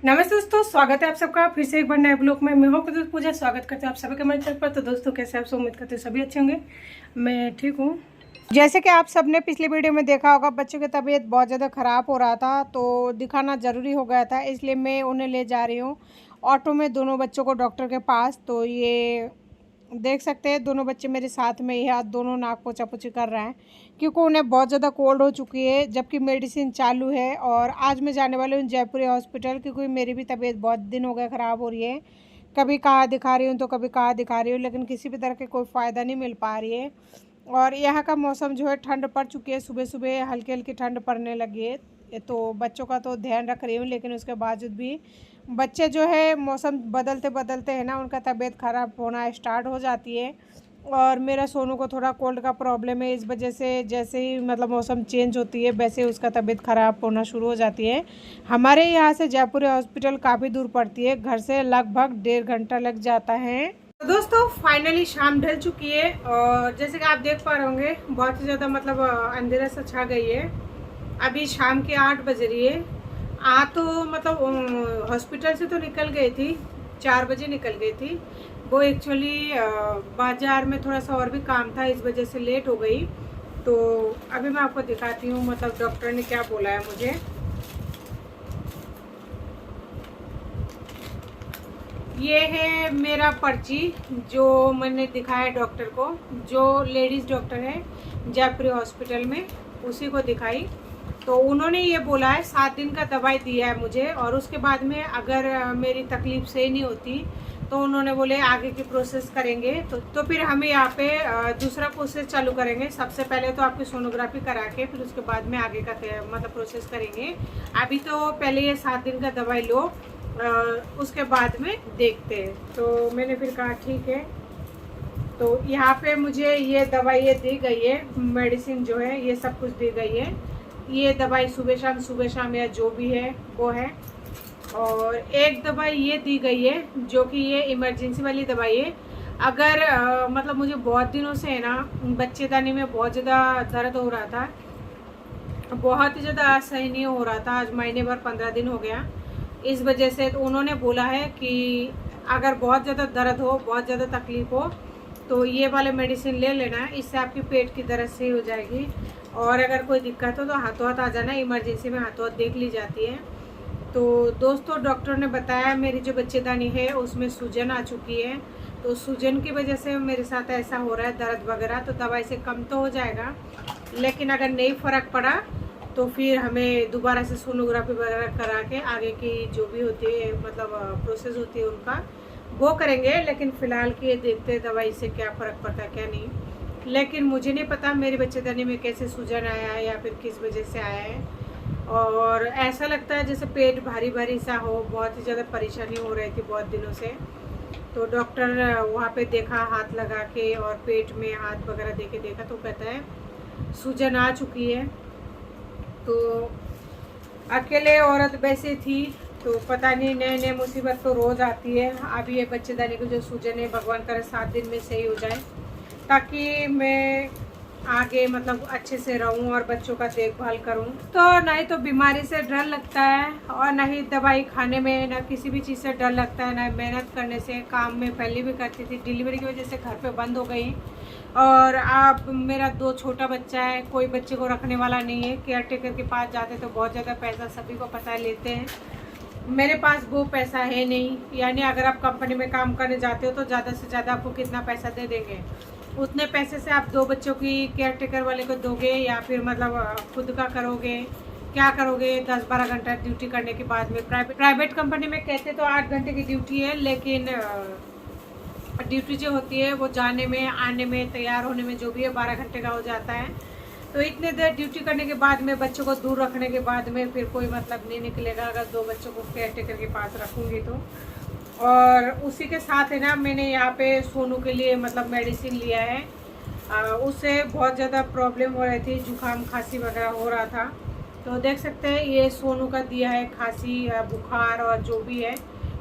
नमस्ते दोस्तों, स्वागत है आप सबका फिर से एक बार नए ब्लॉग में। मैं हूं दोस्त पूजा, स्वागत करते हैं आप सभी के हमारे चैनल पर। तो दोस्तों कैसे आप सब, उम्मीद करते हैं सभी अच्छे होंगे। मैं ठीक हूं। जैसे कि आप सबने पिछले वीडियो में देखा होगा, बच्चों की तबीयत बहुत ज़्यादा ख़राब हो रहा था तो दिखाना ज़रूरी हो गया था, इसलिए मैं उन्हें ले जा रही हूँ ऑटो में, दोनों बच्चों को डॉक्टर के पास। तो ये देख सकते हैं दोनों बच्चे मेरे साथ में ही हाथ दोनों नाक पोछा-पोछी कर रहे हैं क्योंकि उन्हें बहुत ज़्यादा कोल्ड हो चुकी है, जबकि मेडिसिन चालू है। और आज मैं जाने वाली हूँ जयपुरी हॉस्पिटल क्योंकि मेरी भी तबीयत बहुत दिन हो गए ख़राब हो रही है। कभी कहाँ दिखा रही हूँ तो कभी कहाँ दिखा रही हूँ, लेकिन किसी भी तरह के कोई फ़ायदा नहीं मिल पा रही है। और यहाँ का मौसम जो है ठंड पड़ चुकी है, सुबह सुबह हल्की हल्की ठंड पड़ने लगी है। तो बच्चों का तो ध्यान रख रही हूँ, लेकिन उसके बावजूद भी बच्चे जो है मौसम बदलते बदलते है ना, उनका तबीयत ख़राब होना स्टार्ट हो जाती है। और मेरा सोनू को थोड़ा कोल्ड का प्रॉब्लम है, इस वजह से जैसे ही मतलब मौसम चेंज होती है वैसे ही उसका तबीयत ख़राब होना शुरू हो जाती है। हमारे यहाँ से जयपुर हॉस्पिटल काफ़ी दूर पड़ती है, घर से लगभग 1.5 घंटा लग जाता है। तो दोस्तों फाइनली शाम ढल चुकी है और जैसे कि आप देख पा रहे होंगे बहुत ही ज़्यादा मतलब अंधेरा सा छा गई है। अभी शाम के 8 बज रही है। तो मतलब हॉस्पिटल से तो निकल गई थी, 4 बजे निकल गई थी। वो एक्चुअली बाज़ार में थोड़ा सा और भी काम था, इस वजह से लेट हो गई। तो अभी मैं आपको दिखाती हूँ मतलब डॉक्टर ने क्या बोला है मुझे। ये है मेरा पर्ची जो मैंने दिखाया डॉक्टर को, जो लेडीज़ डॉक्टर है जयपुरी हॉस्पिटल में, उसी को दिखाई। तो उन्होंने ये बोला है 7 दिन का दवाई दिया है मुझे, और उसके बाद में अगर मेरी तकलीफ़ सही नहीं होती तो उन्होंने बोले आगे की प्रोसेस करेंगे। तो फिर हमें यहाँ पे दूसरा प्रोसेस चालू करेंगे। सबसे पहले तो आपकी सोनोग्राफी करा के फिर उसके बाद में आगे का मतलब प्रोसेस करेंगे। अभी तो पहले ये 7 दिन का दवाई लो, उसके बाद में देखते हैं। तो मैंने फिर कहा ठीक है। तो यहाँ पे मुझे ये दवाई ये दी गई है, मेडिसिन जो है ये सब कुछ दी गई है। ये दवाई सुबह शाम या जो भी है वो है। और एक दवाई ये दी गई है जो कि ये इमरजेंसी वाली दवाई है। अगर मतलब मुझे बहुत दिनों से है ना बच्चेदानी में बहुत ज़्यादा दर्द हो रहा था, बहुत ही ज़्यादा असहनीय हो रहा था। आज महीने भर 15 दिन हो गया। इस वजह से तो उन्होंने बोला है कि अगर बहुत ज़्यादा दर्द हो, बहुत ज़्यादा तकलीफ़ हो तो ये वाले मेडिसिन ले लेना है, इससे आपकी पेट की दर्द सही हो जाएगी। और अगर कोई दिक्कत हो तो हाथों हाथ आ जाना, इमरजेंसी में हाथों हाथ देख ली जाती है। तो दोस्तों डॉक्टर ने बताया मेरी जो बच्चेदानी है उसमें सूजन आ चुकी है, तो सूजन की वजह से मेरे साथ ऐसा हो रहा है दर्द वगैरह। तो दवाई से कम तो हो जाएगा, लेकिन अगर नहीं फ़र्क पड़ा तो फिर हमें दोबारा से सोनोग्राफी वगैरह करा के आगे की जो भी होती है मतलब प्रोसेस होती है उनका वो करेंगे। लेकिन फ़िलहाल की देखते हैं दवाई से क्या फ़र्क पड़ता है क्या नहीं। लेकिन मुझे नहीं पता मेरी बच्चेदानी में कैसे सूजन आया है या फिर किस वजह से आया है। और ऐसा लगता है जैसे पेट भारी भारी सा हो, बहुत ही ज़्यादा परेशानी हो रही थी बहुत दिनों से। तो डॉक्टर वहाँ पे देखा हाथ लगा के और पेट में हाथ वगैरह दे के देखा तो कहता है सूजन आ चुकी है। तो अकेले औरत वैसे थी तो पता नहीं, नए नए मुसीबत तो रोज़ आती है। अभी ये बच्चेदानी को जो सूजन है भगवान करे 7 दिन में सही हो जाए, ताकि मैं आगे मतलब अच्छे से रहूं और बच्चों का देखभाल करूं। तो नहीं तो बीमारी से डर लगता है और ना ही दवाई खाने में, ना किसी भी चीज़ से डर लगता है, ना मेहनत करने से। काम में पहले भी करती थी, डिलीवरी की वजह से घर पे बंद हो गई। और अब मेरा 2 छोटा बच्चा है, कोई बच्चे को रखने वाला नहीं है। केयर टेकर के पास जाते तो बहुत ज़्यादा पैसा सभी को पता है लेते हैं, मेरे पास वो पैसा है नहीं। यानी अगर आप कंपनी में काम करने जाते हो तो ज़्यादा से ज़्यादा आपको कितना पैसा दे देंगे, उतने पैसे से आप 2 बच्चों की केयर टेकर वाले को दोगे या फिर मतलब खुद का करोगे, क्या करोगे 10-12 घंटा ड्यूटी करने के बाद में। प्राइवेट कंपनी में कहते तो 8 घंटे की ड्यूटी है, लेकिन ड्यूटी जो होती है वो जाने में, आने में, तैयार होने में जो भी है 12 घंटे का हो जाता है। तो इतने देर ड्यूटी करने के बाद में, बच्चों को दूर रखने के बाद में फिर कोई मतलब नहीं निकलेगा अगर 2 बच्चों को केयर टेकर के पास रखूँगी तो। और उसी के साथ है ना मैंने यहाँ पे सोनू के लिए मतलब मेडिसिन लिया है। उससे बहुत ज़्यादा प्रॉब्लम हो रही थी, जुकाम खांसी वगैरह हो रहा था। तो देख सकते हैं ये सोनू का दिया है, खांसी बुखार और जो भी है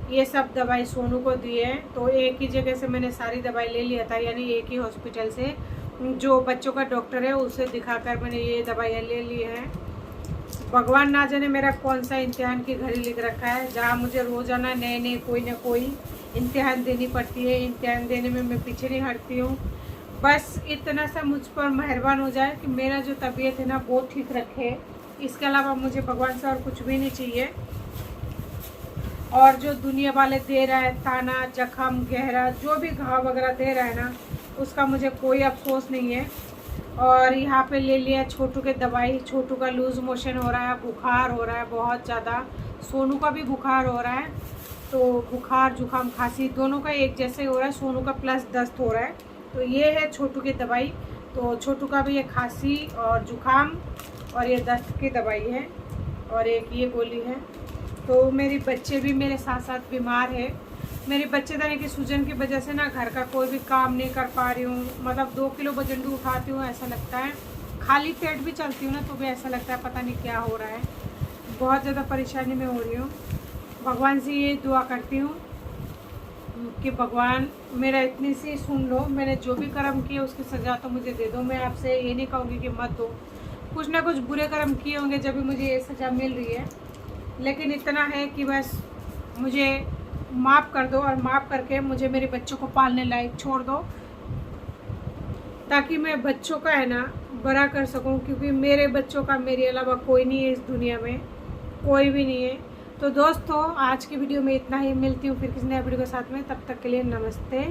ये सब दवाई सोनू को दी है। तो एक ही जगह से मैंने सारी दवाई ले लिया था, यानी एक ही हॉस्पिटल से जो बच्चों का डॉक्टर है उसे दिखाकर मैंने ये दवाइयाँ ले ली हैं। भगवान ना जाने मेरा कौन सा इम्तिहान की घड़ी लिख रखा है, जहाँ मुझे रोज़ाना नए नए कोई ना कोई इम्तिहान देनी पड़ती है। इम्तिहान देने में मैं पीछे नहीं हटती हूँ। बस इतना सा मुझ पर मेहरबान हो जाए कि मेरा जो तबीयत है ना वो ठीक रखे। इसके अलावा मुझे भगवान से और कुछ भी नहीं चाहिए। और जो दुनिया वाले दे रहा है ताना, जख्म, गहरा जो भी घाव वगैरह दे रहा है ना, उसका मुझे कोई अफसोस नहीं है। और यहाँ पे ले लिया छोटू के दवाई। छोटू का लूज़ मोशन हो रहा है, बुखार हो रहा है बहुत ज़्यादा। सोनू का भी बुखार हो रहा है। तो बुखार, जुकाम, खांसी दोनों का एक जैसे हो रहा है। सोनू का प्लस दस्त हो रहा है। तो ये है छोटू की दवाई। तो छोटू का भी ये खांसी और जुकाम और ये दस्त की दवाई है, और एक ये गोली है। तो मेरे बच्चे भी मेरे साथ साथ बीमार है। मेरे बच्चेदानी की सूजन की वजह से ना घर का कोई भी काम नहीं कर पा रही हूँ। मतलब 2 किलो वजन भी उठाती हूँ ऐसा लगता है। खाली पेट भी चलती हूँ ना तो भी ऐसा लगता है पता नहीं क्या हो रहा है। बहुत ज़्यादा परेशानी में हो रही हूँ। भगवान से ये दुआ करती हूँ कि भगवान मेरा इतनी सी सुन लो। मैंने जो भी कर्म किए उसकी सज़ा तो मुझे दे दो। मैं आपसे ये नहीं कहूँगी कि मत दो। कुछ ना कुछ बुरे कर्म किए होंगे जब भी मुझे ये सज़ा मिल रही है। लेकिन इतना है कि बस मुझे माफ़ कर दो, और माफ़ करके मुझे मेरे बच्चों को पालने लायक छोड़ दो, ताकि मैं बच्चों का है ना बड़ा कर सकूं। क्योंकि मेरे बच्चों का मेरे अलावा कोई नहीं है इस दुनिया में, कोई भी नहीं है। तो दोस्तों आज की वीडियो में इतना ही। मिलती हूँ फिर किसी नए वीडियो के साथ में। तब तक के लिए नमस्ते।